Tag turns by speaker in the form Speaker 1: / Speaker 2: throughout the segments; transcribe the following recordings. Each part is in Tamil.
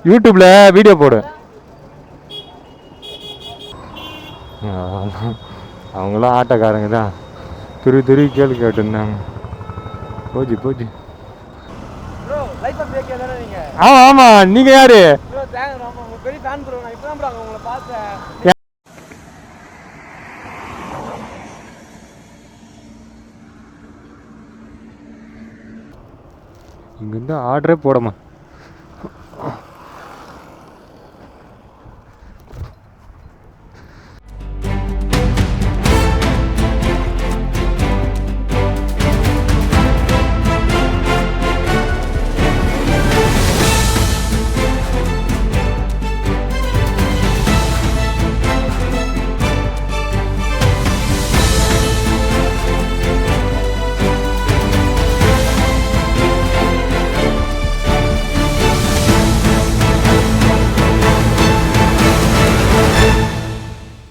Speaker 1: யூடியூப்ல வீடியோ போடு. அவங்களாம் ஆட்டோக்காரங்க தான், துருவி கேள்வி கேட்டுருந்தாங்க. போச்சு போச்சு. ஆமா ஆமா, நீங்க யாரு? இங்கிருந்து ஆர்டரே போடமா.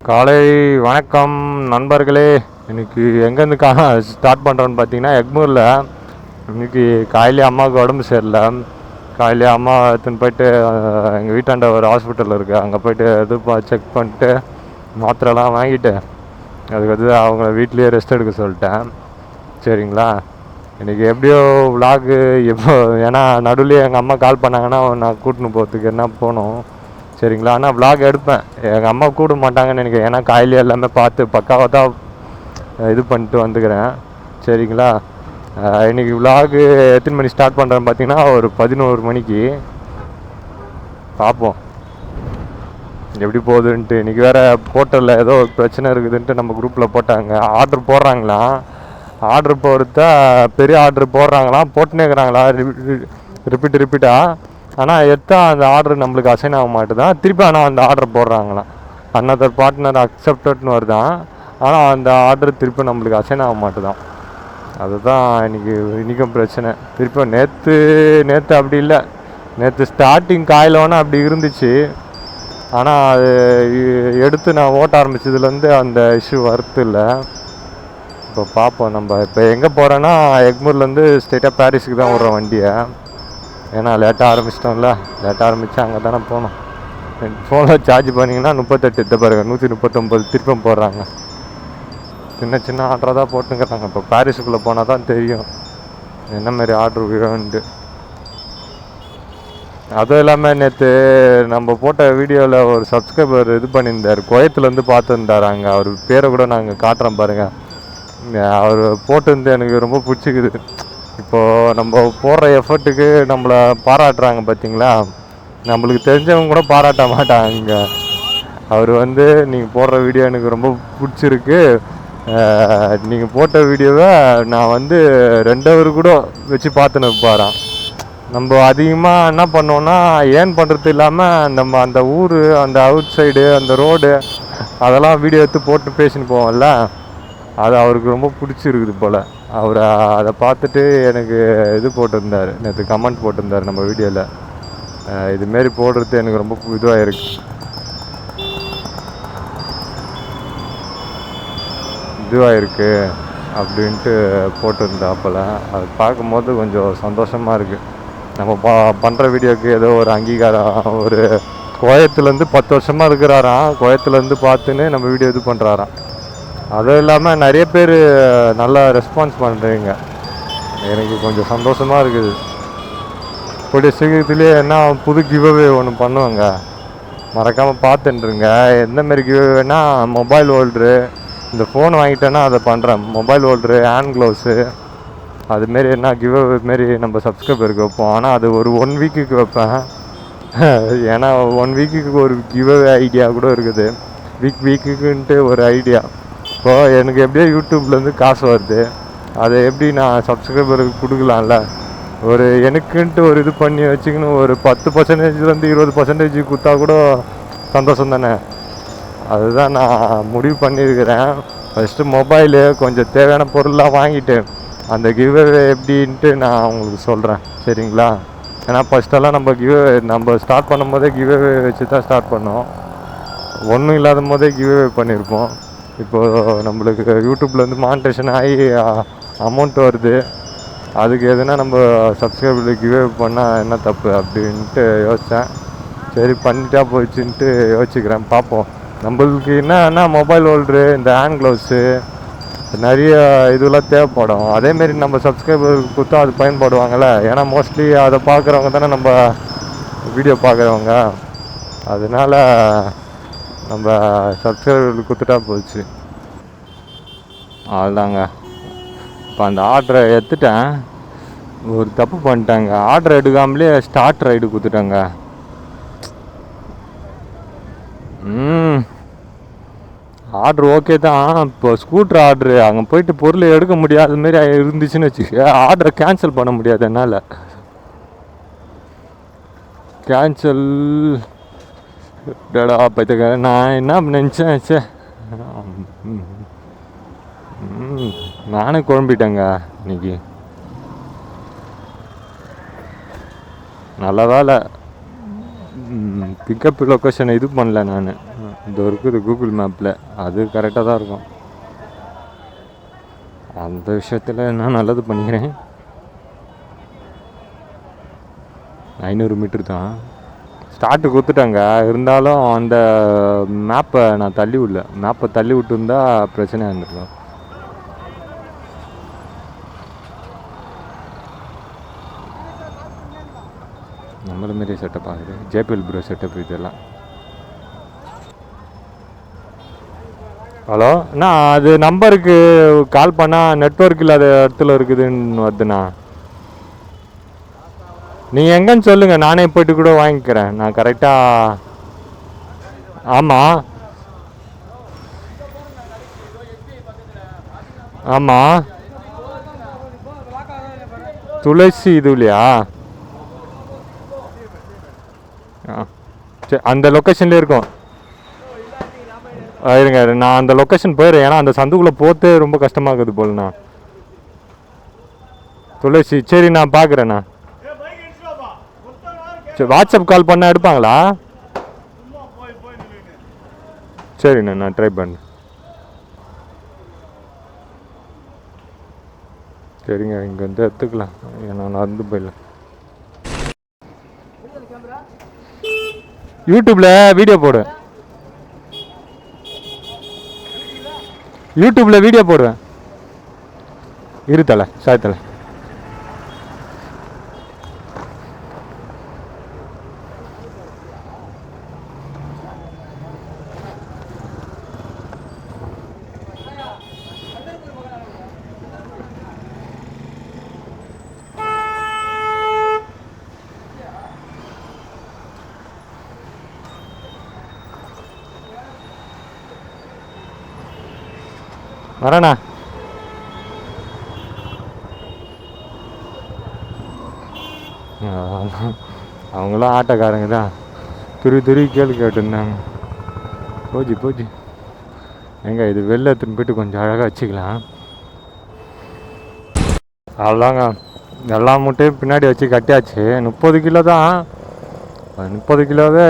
Speaker 1: காலை வணக்கம் நண்பர்களே. இன்றைக்கி எங்கேருந்து ஸ்டார்ட் பண்ணுறோன்னு பார்த்தீங்கன்னா, எக்மூரில். இன்றைக்கி காலையிலே அம்மாவுக்கு உடம்பு சரியில்லை. காலையிலே அம்மா எடுத்துன்னு போயிட்டு எங்கள் வீட்டாண்ட ஒரு ஹாஸ்பிட்டல் இருக்குது, அங்கே போய்ட்டு இது செக் பண்ணிட்டு மாத்திரைலாம் வாங்கிட்டு அதுக்கு அவங்க வீட்லேயே ரெஸ்ட் எடுக்க சொல்லிட்டேன். சரிங்களா? இன்றைக்கி எப்படியோ விலாகு எப்போ, ஏன்னா நடுவில் எங்கள் அம்மா கால் பண்ணாங்கன்னா நான் கூட்டின்னு போகிறதுக்கு என்ன போகணும். சரிங்களா? ஆனால் விலாக் எடுப்பேன். எங்கள் அம்மா கூட மாட்டாங்கன்னு நினைக்கிறேன், ஏன்னா காலையில் எல்லாமே பார்த்து பக்காவாக தான் இது பண்ணிட்டு வந்துக்கிறேன். சரிங்களா? இன்றைக்கி விலாகு எத்தனை மணி ஸ்டார்ட் பண்ணுறேன்னு பார்த்தீங்கன்னா, ஒரு 11 மணிக்கு. பார்ப்போம் எப்படி போகுதுன்ட்டு. இன்றைக்கி வேறு போர்ட்டலில் ஏதோ ஒரு பிரச்சனை இருக்குதுன்ட்டு நம்ம குரூப்பில் போட்டாங்க. ஆர்டர் போடுறாங்களாம். ஆர்டர் போடுறதா பெரிய ஆர்டர் போடுறாங்களாம், போட்டுனே இருக்கிறாங்களா ரிப்பீட்டாக. ஆனால் எடுத்தால் அந்த ஆர்டர் நம்மளுக்கு அசைன் ஆக மாட்டுதான். திருப்பி ஆனால் அந்த ஆர்டர் போடுறாங்களாம். அன்னதர் பார்ட்னர் அக்செப்டட்னு வருதான், ஆனால் அந்த ஆர்டர் திருப்பி நம்மளுக்கு அசைன் ஆக மாட்டுதான். அதுதான் இன்றைக்கும் பிரச்சனை. திருப்பி நேற்று அப்படி இல்லை. நேற்று ஸ்டார்டிங் காயிலோன்னா அப்படி இருந்துச்சு. ஆனால் அது எடுத்து நான் ஓட்ட ஆரம்பித்ததுலேருந்து அந்த இஷ்யூ வரது இல்லை. இப்போ பார்ப்போம். நம்ம இப்போ எங்கே போகிறோன்னா, எக்மூர்லேருந்து ஸ்ட்ரெயிட்டாக பாரிஸுக்கு தான் விட்றோம் வண்டியை. ஏன்னா லேட்டாக ஆரம்பிச்சிட்டோம்ல, லேட்டாக ஆரம்பித்து அங்கே தானே போகணும். ஃபோனில் சார்ஜ் பண்ணிங்கன்னா 38 பாருங்க, 139 திருப்பம் போடுறாங்க. சின்ன ஆர்டராக தான் போட்டுங்கிறாங்க. இப்போ பாரிஸுக்குள்ளே போனால் தான் தெரியும் என்ன மாதிரி ஆர்டர் விழுந்து. அதுவும் இல்லாமல் நேற்று நம்ம போட்ட வீடியோவில் ஒரு சப்ஸ்கிரைபர் இது பண்ணியிருந்தார், குவைத்துலேருந்து பார்த்துருந்தார். அங்கே அவர் பேரை கூட நாங்கள் காட்டுறோம் பாருங்கள். அவர் போட்டிருந்து எனக்கு ரொம்ப பிடிச்சிக்குது. இப்போது நம்ம போடுற எஃபர்ட்டுக்கு நம்மளை பாராட்டுறாங்க பார்த்தீங்களா. நம்மளுக்கு தெரிஞ்சவங்க கூட பாராட்ட மாட்டாங்க. அவர் நீங்கள் போடுற வீடியோ எனக்கு ரொம்ப பிடிச்சிருக்கு, நீங்கள் போட்ட வீடியோவை நான் 2 ஹவர் கூட வச்சு பார்த்துன்னு இருப்பாராம். நம்ம அதிகமாக என்ன பண்ணோன்னா, ஏன் பண்ணுறது இல்லாமல் நம்ம அந்த ஊர், அந்த அவுட் சைடு, அந்த ரோடு, அதெல்லாம் வீடியோ எடுத்து போட்டு பேசின்னு போவோம்ல, அது அவருக்கு ரொம்ப பிடிச்சிருக்குது போல். அவர் அதை பார்த்துட்டு எனக்கு இது போட்டிருந்தார், நேற்று கமெண்ட் போட்டிருந்தார் நம்ம வீடியோவில். இதுமாரி போடுறது எனக்கு ரொம்ப இதுவாக இருக்குது அப்படின்ட்டு போட்டிருந்தாப்பில். அது பார்க்கும்போது கொஞ்சம் சந்தோஷமாக இருக்குது. நம்ம பண்ணுற வீடியோக்கு ஏதோ ஒரு அங்கீகாரம். ஒரு குவைத்துலேருந்து 10 வருஷமாக இருக்கிறாராம், குவைத்துலேருந்து பார்த்துன்னு நம்ம வீடியோ இது பண்ணுறாராம். அதுவும் இல்லாமல் நிறைய பேர் நல்லா ரெஸ்பான்ஸ் பண்ணுறீங்க, எனக்கு கொஞ்சம் சந்தோஷமாக இருக்குது. கூடிய சீக்கிரத்துலேயே என்ன புது கிவ்அவே ஒன்று பண்ணுவாங்க, மறக்காமல் பார்த்துட்டுருங்க. எந்தமாரி கிவ்அவேனா, மொபைல் ஹோல்ட்ரு, இந்த ஃபோன் வாங்கிட்டேன்னா அதை பண்ணுறேன். மொபைல் ஹோல்ட்ரு, ஹேண்ட் க்ளவுஸு, அதுமாரி என்ன கிவ்அவே மாரி நம்ம சப்ஸ்கிரைபருக்கு வைப்போம். ஆனால் அது ஒரு 1 வீக்குக்கு வைப்பேன். ஏன்னா 1 வீக்குக்கு ஒரு கிவ்அவே ஐடியா கூட இருக்குது, வீக்குன்ட்டு ஒரு ஐடியா. இப்போது எனக்கு எப்படியோ யூடியூப்லேருந்து காசு வருது, அதை எப்படி நான் சப்ஸ்கிரைபருக்கு கொடுக்கலாம்ல. ஒரு எனக்குன்ட்டு ஒரு இது பண்ணி வச்சுக்கணும். ஒரு 10%, 20% கொடுத்தா கூட சந்தோஷம் தானே. அதுதான் நான் முடிவு பண்ணியிருக்கிறேன். ஃபஸ்ட்டு மொபைலு கொஞ்சம் தேவையான பொருளாக வாங்கிட்டு அந்த கிவ்அவே எப்படின்ட்டு நான் உங்களுக்கு சொல்கிறேன். சரிங்களா? ஏன்னா ஃபஸ்ட்டெல்லாம் நம்ம ஸ்டார்ட் பண்ணும் போதே கிவ்அவே வச்சு தான் ஸ்டார்ட் பண்ணோம். ஒன்றும் இல்லாத போதே கிவ்அவே பண்ணியிருப்போம். இப்போது நம்மளுக்கு யூடியூப்லேருந்து மானிட்டேஷன் ஆகி அமௌண்ட் வருது. அதுக்கு எதுனா நம்ம சப்ஸ்கிரைபர் கிவே பண்ணால் என்ன தப்பு அப்படின்ட்டு யோசித்தேன். சரி பண்ணிட்டா போச்சுன்ட்டு யோசிச்சுக்கிறேன். பார்ப்போம். நம்மளுக்கு என்னன்னா மொபைல் ஹோல்ட்ரு, இந்த ஹேண்ட் க்ளவுஸு, நிறைய இதெல்லாம் தேவைப்படும். அதேமாரி நம்ம சப்ஸ்கிரைபர் கொடுத்தா அது பயன்படுவாங்கள்ல. ஏன்னா மோஸ்ட்லி அதை பார்க்குறவங்க தானே நம்ம வீடியோ பார்க்குறவங்க. அதனால் நம்ம சப்ஸ்கிரைபர் கொடுத்துட்டா போச்சு. அவ்வளோதாங்க. இப்போ அந்த ஆர்டரை எடுத்துட்டேன். ஒரு தப்பு பண்ணிட்டாங்க. ஆர்டர் எடுக்காமலே ஸ்டார்ட் ரைடு கொடுத்துட்டாங்க. ஆர்டர் ஓகே தான். இப்போ ஸ்கூட்ரு ஆர்டரு அங்கே போயிட்டு பொருள் எடுக்க முடியாத மாரி இருந்துச்சுன்னு வச்சுக்க, ஆர்டரை கேன்சல் பண்ண முடியாது என்னால். கேன்சல் டடா பார்த்துக்க. நான் என்ன நினச்சேன், சே நானே குழம்பிட்டேங்க இன்னைக்கு. நல்ல வேலை பிக்கப் லொக்கேஷனை இது பண்ணல நான். இது இருக்குது கூகுள் மேப்பில், அது கரெக்டாக தான் இருக்கும். அந்த விஷயத்தில் நான் நல்லது பண்ணிக்கிறேன். 500 மீட்ரு தான் ஸ்டார்ட்டு கொடுத்துட்டாங்க. இருந்தாலும் அந்த மேப்பை நான் தள்ளி விடல. மேப்பை தள்ளி விட்டுருந்தா பிரச்சனையாக இருந்திருக்கும். நம்மள மாரி செட்டப் ஆகுது. ஜேபிஎல் ப்ரோ செட்டப் இதெல்லாம். ஹலோ அண்ணா, அது நம்பருக்கு கால் பண்ணால் நெட்ஒர்க் இல்லாத இடத்துல இருக்குதுன்னு வருதுண்ணா. நீங்கள் எங்கன்னு சொல்லுங்கள், நானே போய்ட்டு கூட வாங்கிக்கிறேன். நான் கரெக்டாக. ஆமாம் ஆமாம், துளசி இதுலையா? சரி, அந்த லொக்கேஷன்லேயே இருக்கும். இருங்க, நான் அந்த லொக்கேஷன் போயிடுறேன். ஏன்னா அந்த சந்துக்குள்ளே போத்தே ரொம்ப கஷ்டமாகுது போலண்ணா. துளசி, சரி நான் பார்க்குறேண்ணா. சரி, வாட்ஸ்அப் கால் பண்ணால் எடுப்பாங்களா? சரிண்ணா, நான் ட்ரை பண்ணேன். சரிங்க, இங்கே வந்து எடுத்துக்கலாம். ஏன்னா நடந்து போயிடலாம். யூடியூப்பில் வீடியோ போடுவேன். யூடியூப்பில் வீடியோ போடுவேன். இருத்தலை சாயத்தலை. வரேண்ணா. அவங்களாம் ஆட்டோக்காரங்க தான். துருவி கேள்வி கேட்டுருந்தாங்க. போச்சு எங்க இது வெளில எடுத்துன்னு போய்ட்டு கொஞ்சம் அழகாக வச்சுக்கலாம். அவ்வளோதாங்க. எல்லா மூட்டையும் பின்னாடி வச்சு கட்டியாச்சு. 30 கிலோ தான். 30 கிலோவே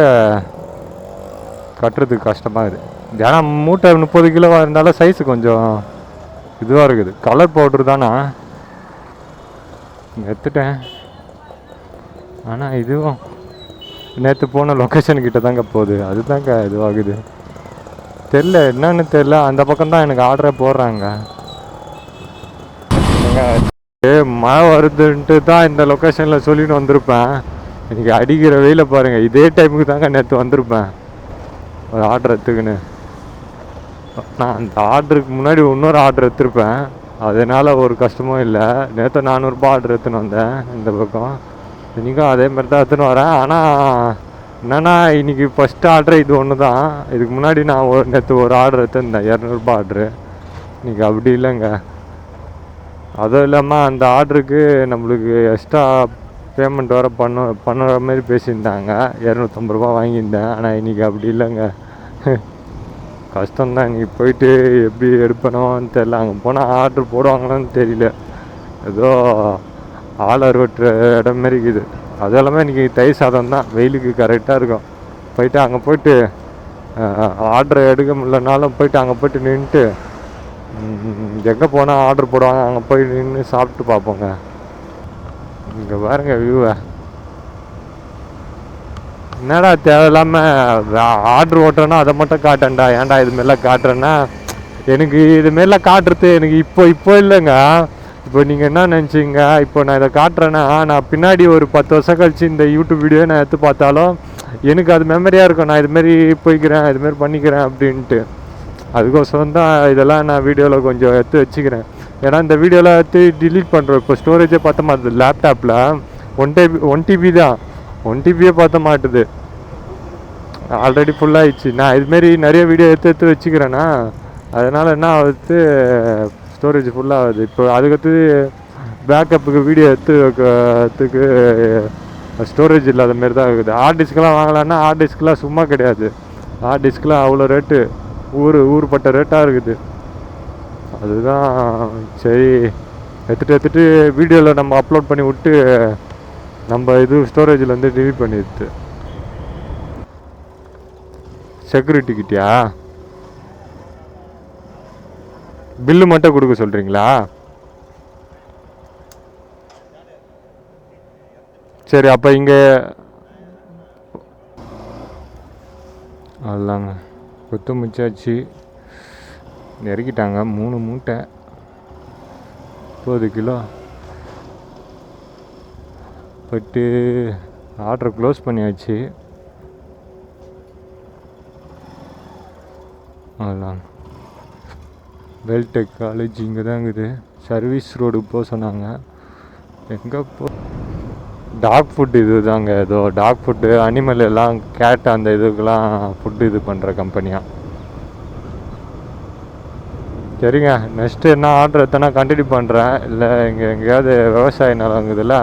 Speaker 1: கட்டுறதுக்கு கஷ்டமாக இருக்குது. ஏன்னா மூட்டை 30 கிலோவாக இருந்தாலும் சைஸு கொஞ்சம் இதுவாக இருக்குது. கலர் பவுட்ரு தானே எடுத்துட்டேன். ஆனால் இதுவும் நேற்று போன லொக்கேஷன் கிட்ட தாங்க போகுது. அதுதாங்க இதுவாகுது. தெரில என்னன்னு தெரில. அந்த பக்கம் தான் எனக்கு ஆர்டரே போடுறாங்க. மழை வருதுன்ட்டு தான் இந்த லொக்கேஷனில் சொல்லின்னு வந்திருப்பேன். இன்றைக்கி அடிக்கிற வெயில பாருங்கள். இதே டைமுக்கு தாங்க நேற்று வந்திருப்பேன் ஒரு ஆர்டர் எடுத்துக்கின்னு. நான் அந்த ஆர்டருக்கு முன்னாடி இன்னொரு ஆர்டர் எடுத்திருப்பேன். அதனால் ஒரு கஷ்டமும் இல்லை. நேற்று 400 ரூபா ஆர்டர் எடுத்துன்னு வந்தேன் இந்த பக்கம். இன்றைக்கும் அதே மாதிரி தான் எடுத்துன்னு வரேன். ஆனால் என்னென்னா இன்றைக்கி ஃபஸ்ட்டு ஆர்டர் இது ஒன்று தான். இதுக்கு முன்னாடி நான் நேற்று ஒரு ஆர்டர் எடுத்துருந்தேன் 200 ரூபா ஆர்டரு. இன்றைக்கி அப்படி இல்லைங்க. அதுவும் இல்லாமல் அந்த ஆர்டருக்கு நம்மளுக்கு எக்ஸ்ட்ரா பேமெண்ட் வேறு பண்ணுற மாதிரி பேசியிருந்தாங்க. 250 ரூபா வாங்கியிருந்தேன். ஆனால் இன்றைக்கி அப்படி இல்லைங்க. கஷ்டம்தான். இன்றைக்கி போயிட்டு எப்படி எடுப்பணும்னு தெரில. அங்கே போனால் ஆர்டர் போடுவாங்களான்னு தெரியல. ஏதோ ஆள் அறுவட்டுற இடம் மாரி இருக்குது. அது எல்லாமே இன்றைக்கி தயிர் சாதம் தான். வெயிலுக்கு கரெக்டாக இருக்கும். போயிட்டு அங்கே போயிட்டு ஆர்டர் எடுக்க முடியலனாலும் போயிட்டு அங்கே போய்ட்டு நின்றுட்டு எங்கே போனால் ஆர்டர் போடுவாங்க அங்கே போய் நின்று சாப்பிட்டு பார்ப்போங்க. இங்கே பாருங்க வியூவை. என்னடா தேவையில்லாமல் ஆர்டர் ஓட்டுறேன்னா அதை மட்டும் காட்டேன்டா, ஏன்டா இதுமாரிலாம் காட்டுறேன்னா, எனக்கு இதுமாரிலாம் காட்டுறது எனக்கு இப்போ இல்லைங்க. இப்போ நீங்கள் என்ன நினச்சிங்க, இப்போ நான் இதை காட்டுறேன்னா நான் பின்னாடி ஒரு 10 வருஷம் கழிச்சு இந்த யூடியூப் வீடியோ நான் எடுத்து பார்த்தாலும் எனக்கு அது மெமரியாக இருக்கும். நான் இதுமாரி போய்க்கிறேன், இதுமாரி பண்ணிக்கிறேன் அப்படின்ட்டு. அதுக்கோசரம் தான் இதெல்லாம் நான் வீடியோவில் கொஞ்சம் எடுத்து வச்சுக்கிறேன். ஏன்னா இந்த வீடியோவில் எடுத்து டிலீட் பண்ணுறோம். இப்போ ஸ்டோரேஜே பார்த்த மாட்டுது லேப்டாப்பில். 1 TB தான், 1 TBயே பார்த்த மாட்டுது. ஆல்ரெடி ஃபுல்லாகிடுச்சு. நான் இதுமாரி நிறைய வீடியோ எடுத்து வச்சுக்கிறேன்னா அதனால் என்ன ஆகுது, ஸ்டோரேஜ் ஃபுல்லாகுது. இப்போ அதுக்கடுத்து பேக்கப்புக்கு வீடியோ எடுத்துக்கு ஸ்டோரேஜ் இல்லாத மாரி தான் இருக்குது. ஹார்ட் டிஸ்க்கெலாம் வாங்கலான்னா ஹார்ட் டிஸ்க்கெலாம் சும்மா கிடையாது. ஹார்ட் டிஸ்க்கெலாம் அவ்வளோ ரேட்டு, ஊருப்பட்ட ரேட்டாக இருக்குது. அதுதான் சரி எடுத்துகிட்டு வீடியோவில் நம்ம அப்லோட் பண்ணி விட்டு நம்ம இது ஸ்டோரேஜில் வந்து டிலீட் பண்ணிடுது. செக்யூரிட்டி கிட்டயா பில்லு மட்டும் கொடுக்க சொல்கிறீங்களா? சரி, அப்போ இங்கே அதுதாங்க கொத்து முச்சாச்சு. நெருக்கிட்டாங்க 3 மூட்டை 30 கிலோ போய்ட்டு ஆர்டர் க்ளோஸ் பண்ணியாச்சு. அதுதான் வெல்டெக் காலேஜ் இங்கே தான் இருக்குது. சர்வீஸ் ரோடுக்கு போக சொன்னாங்க. எங்கே டாக் ஃபுட்டு இது தாங்க, ஏதோ டாக் ஃபுட்டு அனிமல் எல்லாம் கேட் அந்த இதுக்கெலாம் ஃபுட்டு இது பண்ணுற கம்பெனியாக. சரிங்க, நெக்ஸ்ட்டு என்ன ஆர்டர் எத்தனை கண்டினியூ பண்ணுறேன். இல்லை இங்கே எங்கேயாவது விவசாய நிலங்குதில்ல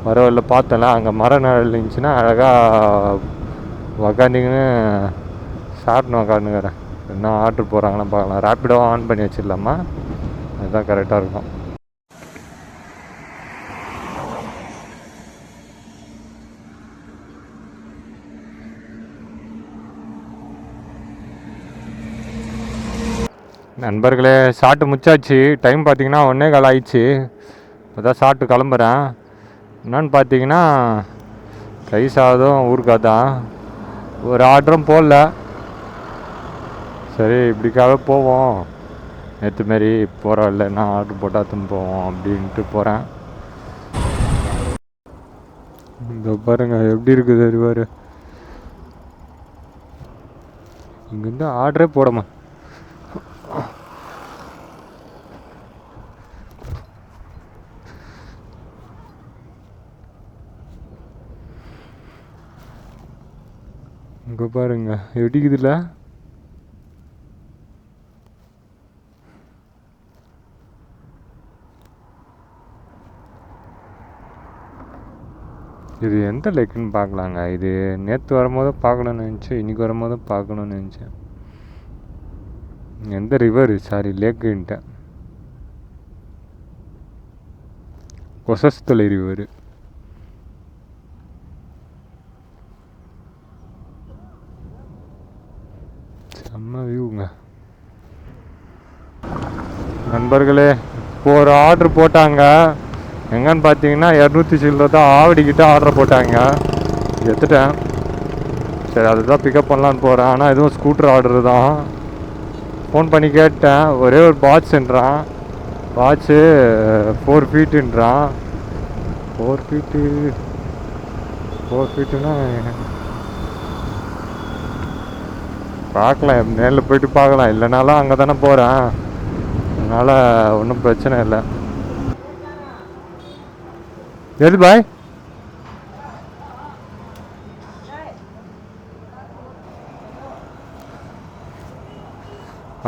Speaker 1: வர வரல பார்த்தேன்ல, அங்கே மர நிழல் இருந்துச்சுன்னா அழகாக உக்காந்திங்கன்னு சாப்பிட்ணும் உக்காந்துக்கிறேன். என்ன ஆர்டர் போகிறாங்கன்னு பார்க்கலாம். ரேப்பிடோ ஆன் பண்ணி வச்சிடலாமா, அதுதான் கரெக்டாக இருக்கும். நண்பர்களே, ஷார்ட்டு முச்சாச்சு. டைம் பார்த்தீங்கன்னா 1:15 ஆயிடுச்சு. இப்போ தான் ஷார்ட்டு கிளம்புறேன். என்னன்னு பார்த்தீங்கன்னா கை சாதம் ஊறுகாய் தான். ஒரு ஆர்டரும் போடல. சரி இப்படிக்காக போவோம், நேற்று மாரி போகிறோம் இல்லைன்னா ஆர்டர் போட்டால் திரும்ப போவோம் அப்படின்ட்டு போகிறேன். இந்த பாருங்க எப்படி இருக்குது அறிவார். இங்கேருந்து ஆர்டரே போடமா. இங்கே பாருங்க எப்படிக்குதுல்ல. இது எந்த லேக்குன்னு பார்க்கலாங்க. இது நேற்று வரும்போது பார்க்கணுன்னு நினச்சேன், இன்றைக்கி வரும்போது பார்க்கணுன்னு நினச்சேன். எந்த ரிவர், சாரி லேக்குன்ட்டேன். கொசஸ்தலை ரிவர். செம்ம வியூங்க நண்பர்களே. இப்போ ஒரு ஆர்டர் போட்டாங்க. எங்கன்னு பார்த்தீங்கன்னா 200 சில்லரை தான் ஆவடிக்கிட்ட ஆர்டர் போட்டாங்க. எடுத்துட்டேன். சரி அதுதான் பிக்கப் பண்ணலான்னு போகிறேன். ஆனால் எதுவும் ஸ்கூட்டர் ஆர்டர் தான். ஃபோன் பண்ணி கேட்டேன். ஒரே ஒரு பாட்ஸுன்றான். பாட்ஸு 4 ஃபீட்டுன்றான். 4 ஃபீட்டுன்னா பார்க்கலாம், நேரில் போயிட்டு பார்க்கலாம். இல்லைனாலும் அங்கே தானே போகிறேன், அதனால் ஒன்றும் பிரச்சனை இல்லை. எது பாய்?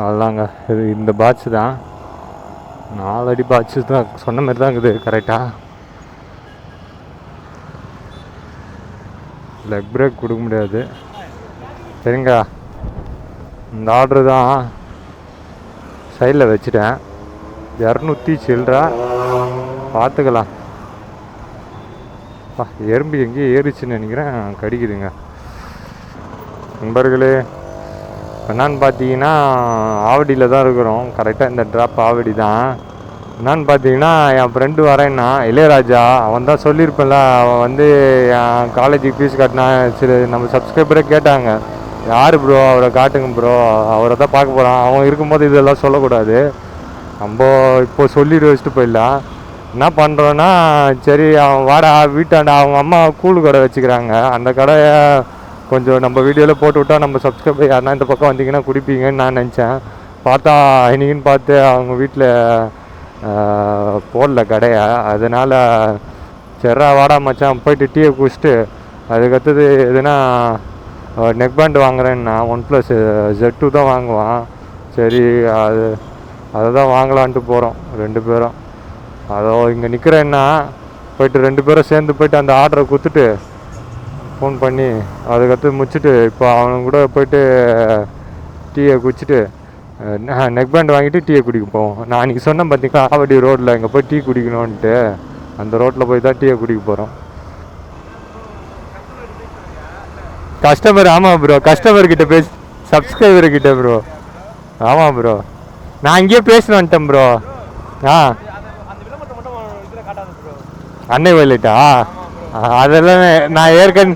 Speaker 1: அதுதாங்க இது இந்த பாட்ஸு தான். 4 அடி பாட்ஸு தான் சொன்ன மாதிரி தான் இருக்குது கரெக்டாக. லெக் பிரேக் கொடுக்க முடியாது. சரிங்க, இந்த ஆர்டரு தான் சைடில் வச்சுட்டேன். 200 சில்லரை பார்த்துக்கலாம். எறும்பு எங்கேயோ ஏறிச்சுன்னு நினைக்கிறேன், கடிக்குதுங்க. நண்பர்களே, என்னான்னு பார்த்தீங்கன்னா ஆவடியில் தான் இருக்கிறோம். கரெக்டாக இந்த ட்ராப் ஆவடி தான். என்னான்னு பார்த்தீங்கன்னா என் ஃப்ரெண்டு வரேன்னா இளையராஜா அவன் தான் சொல்லியிருப்பேன்ல, அவன் வந்து என் காலேஜுக்கு ஃபீஸ் கட்டினா சரி நம்ம சப்ஸ்கிரைபரே கேட்டாங்க, யார் ப்ரோ அவரை காட்டுங்க ப்ரோ, அவரை தான் பார்க்க போகிறான், அவன் இருக்கும்போது இதெல்லாம் சொல்லக்கூடாது, நம்ம இப்போ சொல்லிட்டு வச்சுட்டு போயிடலாம். என்ன பண்ணுறோன்னா சரி அவன் வாடா வீட்டாண்ட அவங்க அம்மா கூழு கடை வச்சுக்கிறாங்க, அந்த கடையை கொஞ்சம் நம்ம வீடியோவில் போட்டு விட்டா நம்ம சப்ஸ்கிரைபர் யாருன்னா இந்த பக்கம் வந்தீங்கன்னா குடிப்பீங்கன்னு நான் நினச்சேன். பார்த்தா இன்னைக்குன்னு பார்த்து அவங்க வீட்டில் போடல கடையை, அதனால் சரா வாடா மச்சான் போயிட்டு டீயை குடிச்சிட்டு அதுக்கடுத்தது எதுனா நெக் பேண்ட் வாங்குறேன்னா OnePlus Z2 தான் வாங்குவான். சரி அதை தான் வாங்கலான்ட்டு போகிறோம் 2 பேரும். அதோ இங்கே நிற்கிறேன்னா போயிட்டு 2 பேரும் சேர்ந்து போயிட்டு அந்த ஆர்டரை கொடுத்துட்டு ஃபோன் பண்ணி அதுக்கடுத்து முடிச்சுட்டு இப்போ அவனுங்க கூட போயிட்டு டீயை குடிச்சிட்டு நெக் பேண்ட் வாங்கிட்டு டீயை குடிக்க போவோம். நான் அன்றைக்கி சொன்னேன் பார்த்தீங்களா ஆவடி ரோட்டில் இங்கே போய் டீ குடிக்கணுன்ட்டு, அந்த ரோட்டில் போய் தான் டீயை குடிக்க போகிறோம். கஸ்டமர் ஆமாம் ப்ரோ, கஸ்டமர்கிட்ட பேசி சப்ஸ்கிரைபர்கிட்ட ப்ரோ. ஆமாம் ப்ரோ, நான் இங்கேயே பேசினு வந்துட்டேன் ப்ரோ. ஆ அன்னை வயலேட்டா? அதெல்லாம் நான் ஏற்கனவே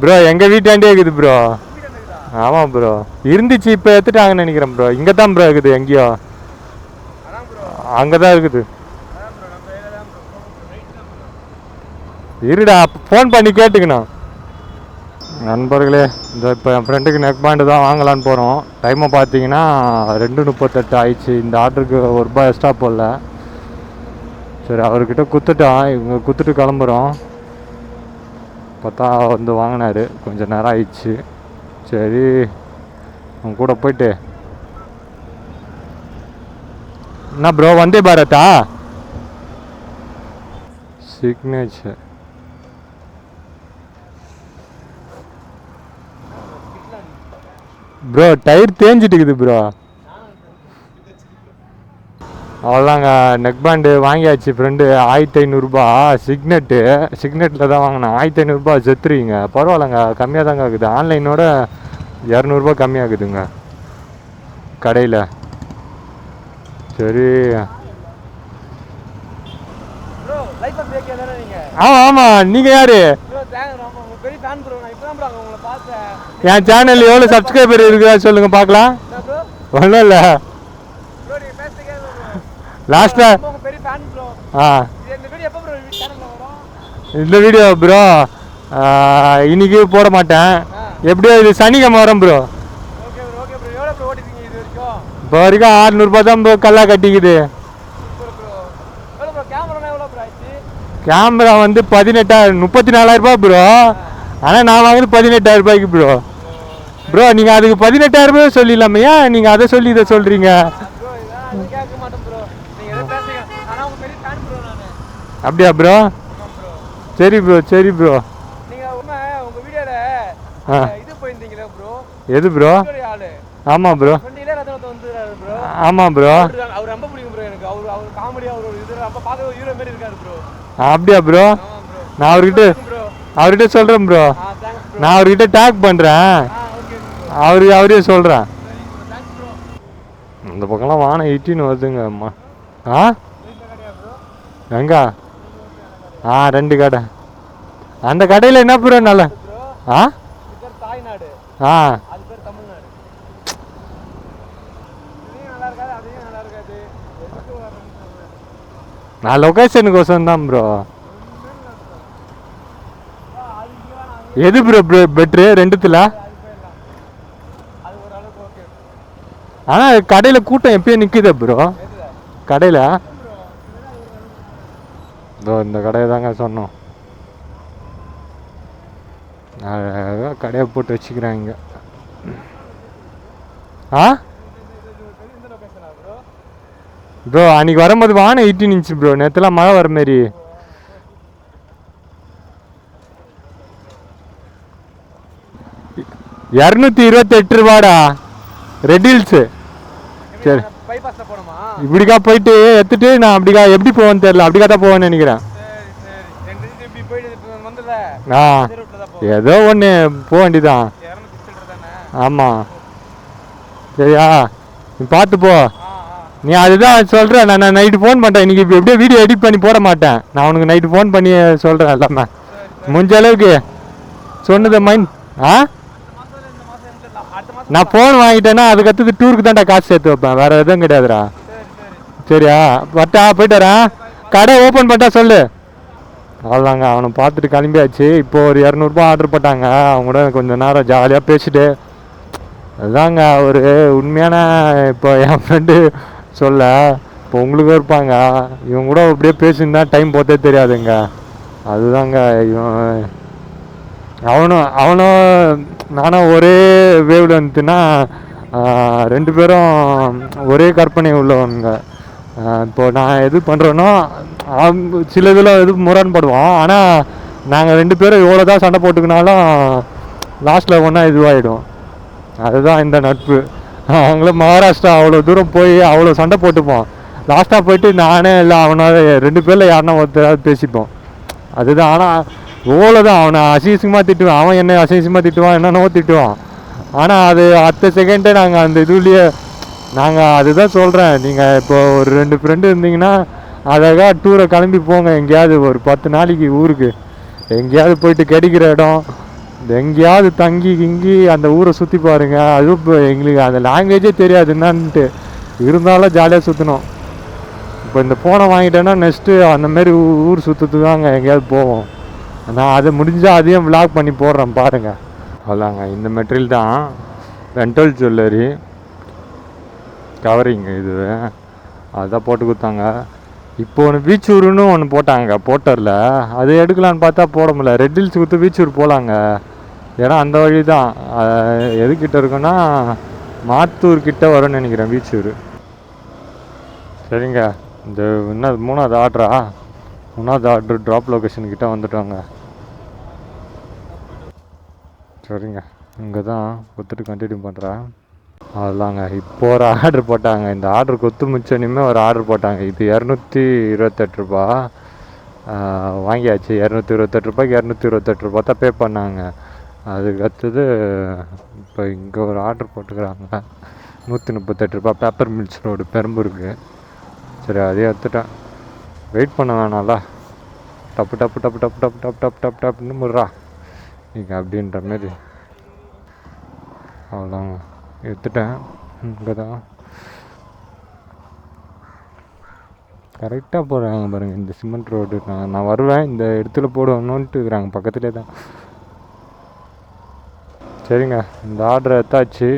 Speaker 1: ப்ரோ எங்கள் வீட்டாண்டே இருக்குது ப்ரோ. ஆமாம் ப்ரோ இருந்துச்சு, இப்போ எடுத்துட்டாங்கன்னு நினைக்கிறேன் ப்ரோ. இங்கே தான் ப்ரோ இருக்குது, எங்கேயோ அங்கே தான் இருக்குது. இருடா ஃபோன் பண்ணி கேட்டுக்கணும். நண்பர்களே இந்த இப்போ என் ஃப்ரெண்டுக்கு நெக் பேண்டு தான் வாங்கலான்னு போகிறோம். டைமை பார்த்தீங்கன்னா 2:38 ஆயிடுச்சு. இந்த ஆர்டருக்கு ₹1 எக்ஸ்ட்ரா போடல. சரி அவர்கிட்ட குத்துட்டான், இவங்க குத்துட்டு கிளம்புறோம். பார்த்தா வந்து வாங்கினார், கொஞ்சம் நேரம் ஆயிடுச்சு. சரி அவங்க கூட போயிட்டு என்ன ப்ரோ வந்தே பாரத்தா சிக்னேச்சர் ப்ரோ டயர் தேஞ்சிட்டுக்குது ப்ரோ. அவ்வளோதாங்க நெக் பேண்டு வாங்கியாச்சு ஃப்ரெண்டு. ₹1500 சிக்னெட்டில் தான் வாங்கினேன். ₹1500 செத்துருவீங்க. பரவாயில்லைங்க, கம்மியாக தாங்க ஆகுது. ஆன்லைனோட ₹200 கம்மியாகுதுங்க கடையில். சரி ஆமாம் ஆமாம், நீங்கள் யார்? என் சேனல் எவ்வளோ சப்ஸ்கிரைபர் இருக்குதா சொல்லுங்கள் பார்க்கலாம். ஒன்றும் இல்லை லாஸ்ட்டாக இந்த வீடியோ ப்ரோ இன்னைக்கு போட மாட்டேன், எப்படியோ இது சனிக்கிழமை வரும் ப்ரோ. இப்போ வரைக்கும் ₹600 தான் ப்ரோ கல்லா கட்டிக்குது. கேமரா வந்து 34,000 ப்ரோ. ஆனால் நான் வாங்குறது ₹18,000 ப்ரோ. ப்ரோ நீங்கள் அதுக்கு ₹18,000 சொல்லிடலாமையா, நீங்கள் அதை சொல்லி இதை சொல்கிறீங்க. அப்படியா ப்ரோ? சரி ப்ரோ சரி ப்ரோ. எது ப்ரோ? ஆமாம் ப்ரோ ஆமாம் ப்ரோ. அப்படியா ப்ரோ? நான் அவர்கிட்ட சொல்கிறேன் ப்ரோ. நான் அவர்கிட்ட டேக் பண்ணுறேன், அவரே சொல்கிறேன். இந்த பக்கம்லாம் வானம் 18 வருதுங்க அம்மா. ஆ எங்க? 2 கடை. அந்த கடையில் என்ன ப்ரோ நல்ல நான் லொக்கேஷனுக்கோசம் தான் ப்ரோ. எது ப்ரோ பெட்ரு ரெண்டுத்தில்? ஆனால் கடையில் கூட்டம் எப்பயும் நிற்குதே ப்ரோ கடையில். இதோ இந்த கடையை தாங்க சொன்னோம். கடையை போட்டு வச்சுக்கிறாங்க. ப்ரோ அன்றைக்கி வரும்போது வானம் 18 இன்ச்சு ப்ரோ. நேற்றுலாம் மழை வர மாரி. ₹228 ரெட் ஹில்ஸு. சரி இப்படிக்கா போயிட்டு எடுத்துட்டு நான் அப்படிக்கா எப்படி போவேன்னு தெரியல, அப்படிக்கா தான் போவேன்னு நினைக்கிறேன். ஏதோ ஒன்று போக வேண்டியதான். ஆமாம் சரியா? நீ பார்த்து போ. நீ அதுதான் சொல்கிறேன். நான் நைட்டு ஃபோன் பண்ணுறேன். இன்றைக்கி இப்போ எப்படியே வீடியோ எடிட் பண்ணி போட மாட்டேன். நான் உனக்கு நைட்டு ஃபோன் பண்ணி சொல்கிறேன் எல்லாமே. முடிஞ்ச அளவுக்கு சொன்னது மைண்ட். ஆ, நான் ஃபோன் வாங்கிட்டேன்னா அதுக்கடுத்தது டூருக்கு தான்டா காசு சேர்த்து வைப்பேன். வேறு எதுவும் கிடையாதுடா. சரியா? பட்டா போயிட்டு வரேன். கடை ஓப்பன் பண்ணிட்டா சொல்லு. அவ்வளோதாங்க. அவனை பார்த்துட்டு கிளம்பியாச்சு. இப்போது ஒரு 200 ஆர்டர் போட்டாங்க. அவங்க கூட கொஞ்சம் நேரம் ஜாலியாக பேசிட்டு அதுதாங்க ஒரு உண்மையான. இப்போ என் ஃப்ரெண்டு சொல்ல இப்போ உங்களுக்கும் இருப்பாங்க. இவங்க கூட அப்படியே பேசியிருந்தா டைம் போத்தே தெரியாதுங்க. அதுதாங்க இவன் அவனும் நானும் ஒரே வேவ்ல இருந்துச்சுன்னா 2 பேரும் ஒரே கற்பனை உள்ளவனுங்க. இப்போ நான் எது பண்ணுறேனோ சில இதில் எது முரண்படுவோம். ஆனால் நாங்கள் 2 பேரும் எவ்வளோ தான் சண்டை போட்டுக்கினாலும் லாஸ்ட்டில் ஒன்றா இதுவாகிடும். அதுதான் இந்த நட்பு. அவங்களும் மகாராஷ்டிரா அவ்வளோ தூரம் போய் அவ்வளோ சண்டை போட்டுப்போம். லாஸ்ட்டாக போயிட்டு நானே இல்லை அவனால 2 பேரில் யாருன்னா ஒருத்தராவது பேசிப்போம். அதுதான். ஆனால் எவ்வளோ தான் அவனை அசிங்கமாக திட்டுவான். அவன் என்ன அசிங்கமாக திட்டுவான், என்னென்னவோ திட்டுவான். ஆனால் அது அடுத்த செகண்டே நாங்கள் அந்த இதுலேயே நாங்கள் அதுதான் சொல்கிறேன். நீங்கள் இப்போ ஒரு 2 ஃப்ரெண்டு இருந்தீங்கன்னா அழகாக டூரை கிளம்பி போங்க. எங்கேயாவது ஒரு 10 நாளைக்கு ஊருக்கு எங்கேயாவது போயிட்டு கிடைக்கிற இடம் எங்கேயாவது தங்கி கிங்கி அந்த ஊரை சுற்றி பாருங்க. அதுவும் இப்போ எங்களுக்கு அந்த லாங்குவேஜே தெரியாது என்னான்ட்டு, இருந்தாலும் ஜாலியாக சுற்றணும். இப்போ இந்த ஃபோனை வாங்கிட்டேன்னா நெக்ஸ்ட்டு அந்தமாரி ஊர் சுற்றுறதுக்கு தாங்க எங்கேயாவது போவோம். நான் அதை முடிஞ்சால் அதையும் விளாக் பண்ணி போடுறேன் பாருங்கள். அதாங்க இந்த மெட்டீரியல் தான் ரெண்டல் ஜுவல்லரி கவரிங்க. இது அதுதான் போட்டு கொடுத்தாங்க. இப்போ ஒன்று வீச்சூருன்னு ஒன்று போட்டாங்க போட்டரில். அது எடுக்கலான்னு பார்த்தா போட முடியல. ரெட் ஹில்ஸ் கொடுத்து வீச்சூர் போகலாங்க. ஏன்னா அந்த வழி தான் எதுக்கிட்ட இருக்குன்னா மாத்தூர் கிட்ட வரும்னு நினைக்கிறேன் வீச்சூர். சரிங்க. இந்த என்ன 3வது ஆர்டரா? 3வது ஆர்டர் ட்ராப் லொக்கேஷன்கிட்ட வந்துட்டோங்க. சரிங்க. இங்கே தான் கொடுத்துட்டு கண்டினியூ பண்ணுறேன். அதுதாங்க இப்போ ஒரு ஆர்டர் போட்டாங்க. இந்த ஆர்டர் கொத்து மிச்சனையுமே ஒரு ஆர்டர் போட்டாங்க. இது 228 ரூபா வாங்கியாச்சு. 228 ரூபாய்க்கு 228 ரூபா தான் பே பண்ணாங்க. அதுக்கு அடுத்தது இப்போ இங்கே ஒரு ஆர்டர் போட்டுக்கிறாங்க 138 ரூபா பேப்பர் மில்ஸ் ரோடு பெரம்பூருக்கு. சரி அதே எடுத்துட்டேன். வெயிட் பண்ண வேணாம்ல. டப்பு டப்பு டப்பு டப்பு டப்பு டப்பு டப்பு டப்பு டப்புன்னு முடுறா நீங்கள் அப்படின்ற மாரி. அவ்வளோதாங்க எடுத்துட்டேன். இங்கே தான் கரெக்டாக போடுறாங்க பாருங்கள். இந்த சிமெண்ட் ரோடு நான் வருவேன் இந்த இடத்துல போடுவேணுன்ட்டு இருக்கிறாங்க பக்கத்துலேயே தான். சரிங்க. இந்த ஆர்டரை எடுத்தாச்சு.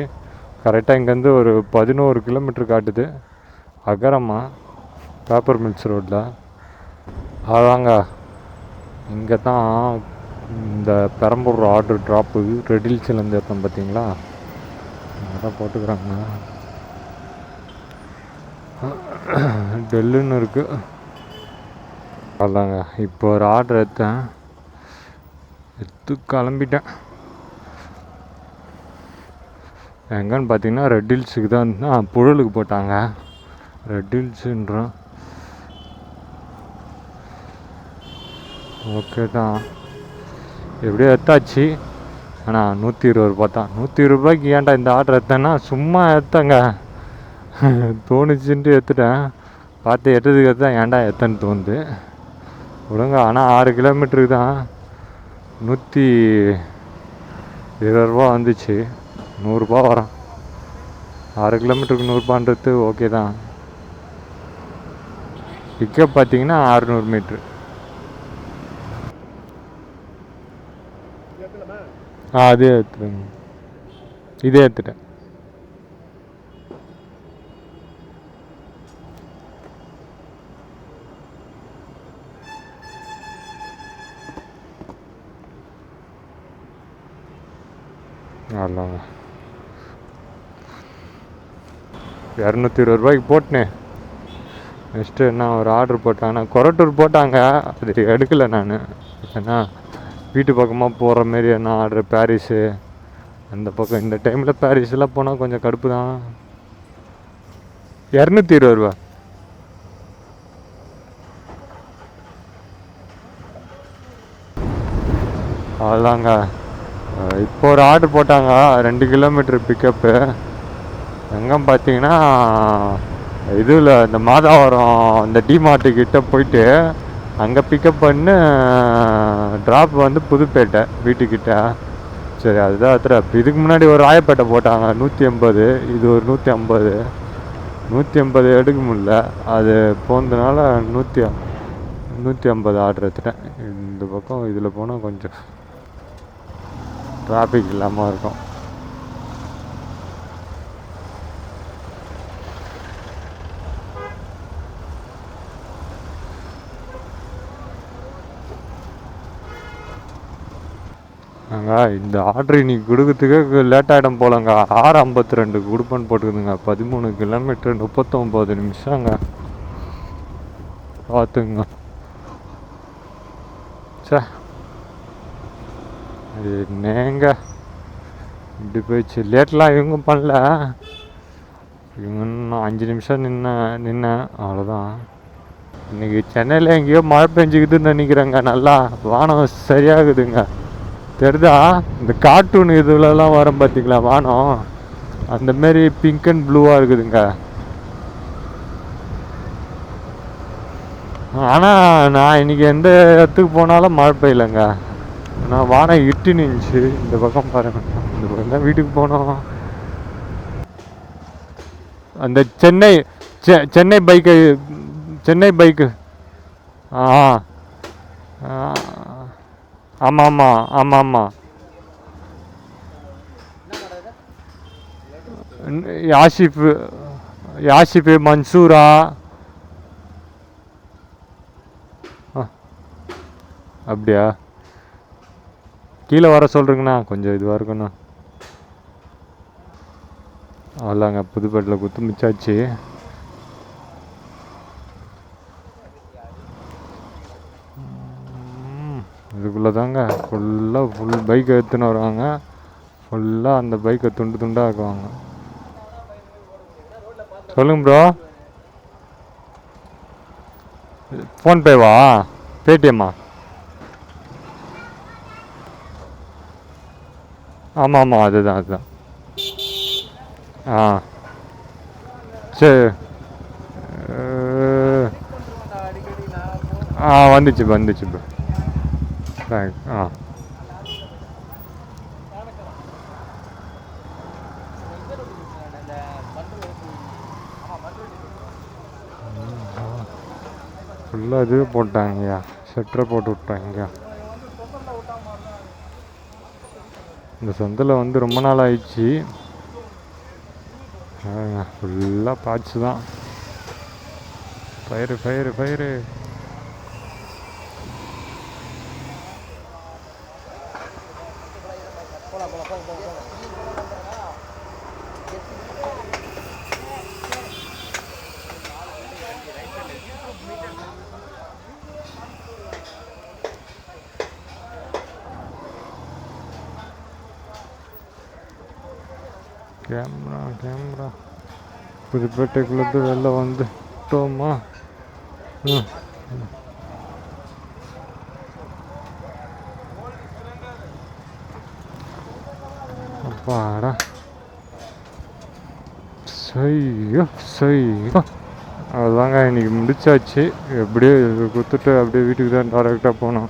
Speaker 1: கரெக்டாக இங்கேருந்து ஒரு 11 கிலோமீட்டர் காட்டுது. அகரமா பேப்பர் மில்ஸ் ரோட்டில். அதாங்க இங்கே தான் இந்த பெரம்பூர் ஆர்டர் ட்ராப்பு ரெட் ஹில்ஸ்லேருந்து எடுத்தோம் பார்த்தீங்களா? அங்கே தான் போட்டுக்கிறாங்க. டெல்லுன்னு இருக்குது. அதாங்க இப்போ ஒரு ஆர்டர் எடுத்து கிளம்பிட்டேன். எங்கன்னு பார்த்தீங்கன்னா ரெட் ஹில்ஸுக்கு தான் புழலுக்கு போட்டாங்க. ரெட் ஹில்ஸுன்றோம். ஓகே தான் எப்படியோ எடுத்தாச்சு. ஆனால் 120 ரூபா தான். 120 ரூபாய்க்கு ஏன்டா இந்த ஆர்டர் எடுத்தேன்னா சும்மா எடுத்தேங்க தோணுச்சுன்ட்டு எடுத்துட்டேன். பார்த்து எடுத்ததுக்கு எடுத்தேன் ஏன்டா எத்தனை தோணுது விடுங்க. ஆனால் 6 கிலோமீட்டருக்கு தான் 120 ரூபா வந்துச்சு. 100 ரூபா வரும். 6 கிலோமீட்டருக்கு 100 ரூபான்றது ஓகே தான். பிக்கப் பார்த்தீங்கன்னா 600 மீட்ரு. அதே எடுத்துருங்க. இதே எடுத்துட்டேன். ஆமாங்க 220 ரூபாய்க்கு போட்டேன். நெக்ஸ்ட்டு என்ன ஒரு ஆர்டர் போட்டாங்கன்னா கொரட்டூர் போட்டாங்க. அது எடுக்கலை நான். ஏன்னா வீட்டு பக்கமாக போகிற மாரி என்ன ஆர்டர் பாரிஸு அந்த பக்கம். இந்த டைமில் பாரிஸ்லாம் போனால் கொஞ்சம் கடுப்பு தான். 220 ரூபா. அவ்வளோதாங்க. இப்போ ஒரு ஆர்டர் போட்டாங்க 2 கிலோமீட்டர் பிக்கப்பு. எங்கே பார்த்தீங்கன்னா இதில் இந்த மாதாவரம் இந்த டிமார்ட்டு கிட்ட போயிட்டு அங்கே பிக்கப் பண்ணி ட்ராப் வந்து புதுப்பேட்டை வீட்டுக்கிட்ட. சரி அதுதான் இதுக்கு முன்னாடி ஒரு ராயப்பேட்டை போட்டாங்க 180, இது ஒரு 150 எடுக்க முடியல. அது போனதுனால 150 ஆர்டர் எடுத்துட்டேன். இந்த பக்கம் இதில் போனால் கொஞ்சம் டிராஃபிக் இல்லாமல் இருக்கும். இந்த ஆர்டர் இன்னைக்கு கொடுக்கறதுக்கு லேட் ஆகிடும் போலங்க. 6:52 கொடுப்பேன்னு போட்டுக்குதுங்க. 13 கிலோமீட்டர் 39 நிமிஷங்க. பார்த்துங்க. சே என்னங்க இப்படி போயிடுச்சு. லேட்லாம் இவங்க பண்ணல. இவங்க இன்னும் 5 நிமிஷம் நின்னேன் அவ்வளோதான். இன்றைக்கி சென்னையில் எங்கேயோ மழை பெஞ்சிக்குதுன்னு நினைக்கிறேங்க. நல்லா வானம் சரியாகுதுங்க. தெரிதா இந்த கார்ட்டூன் இதுலலாம் வரும் பார்த்தீங்களா வானம், அந்தமாரி பிங்க் அண்ட் ப்ளூவாக இருக்குதுங்க. ஆனால் நான் இன்றைக்கி எந்த இடத்துக்கு போனாலும் மழை பெய்யலைங்க. நான் வானம் இட்டு நின்றுச்சு. இந்த பக்கம் பாருங்க, இந்த பக்கம் தான் வீட்டுக்கு போனோம். அந்த சென்னை பைக்கு ஆமாம். யாசிஃபு மன்சூரா அப்படியா? கீழே வர சொல்கிறீங்கண்ணா, கொஞ்சம் இதுவாக இருக்குண்ணா. அவ்வளோங்க, புதுப்பேட்டில் குத்து மிச்சாச்சு. இதுக்குள்ளே தாங்க ஃபுல் பைக் எடுத்துன்னு வருவாங்க. ஃபுல்லாக அந்த பைக்கை துண்டாக ஆக்குவாங்க. சொல்லுங்க ப்ரோ. ஃபோன்பேவா பேடிஎம்மா? ஆமாம் அதுதான். சரி வந்துச்சு ப்ரோ. ஃபுல்லாக இது போட்டாங்கய்யா, ஷட்டரை போட்டு விட்டாங்கய்யா. இந்த சந்தில் வந்து ரொம்ப நாள் ஆயிடுச்சு. ஃபுல்லாக பாய்ச்சி தான். ஃபயரு கேமரா புதுப்பேட்டைக்குள்ளது வெளில வந்துட்டோமா? அப்பாடா, செய்யோ அதுதாங்க இன்னைக்கு முடிச்சாச்சு. எப்படியே கொடுத்துட்டு அப்படியே வீட்டுக்கு தான் டேரெக்டாக போனோம்.